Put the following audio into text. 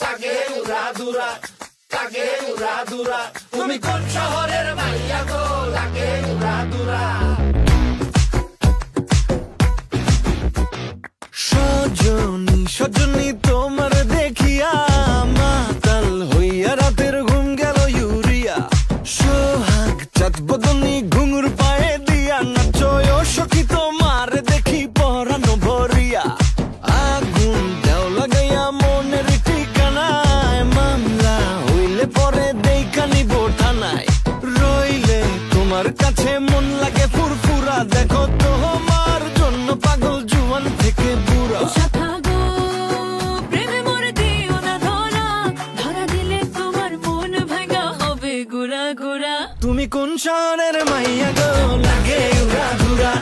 লাগে উড়া দুরা, লাগে উড়া দুরা। তুমি কোন শহরের মাইয়া গো, লাগে উড়া দুরা। সজনী সজনী তোমার দেখিয়া মাতাল হইয়া রাতের ঘুম গেল ইউরিয়া। সোহাগ চাঁদ বদনী ঘুঙুর পায়ে দিয়া নাচয় সখী তোমার দেখি পরানো ভরিয়া। আগুন দেও লাগাইয়া মনের ঠিকানায়, মামলা হইলে পরে দেইখা নিব থানায়। রইলে তোমার কাছে মন লাগে ফুরফুরা, দেখো তোমার জন্য পাগল জুয়ান থেকে বুড়া। তুমি কোন শহরের মাইয়া গো, লাগে উড়া ধুরা।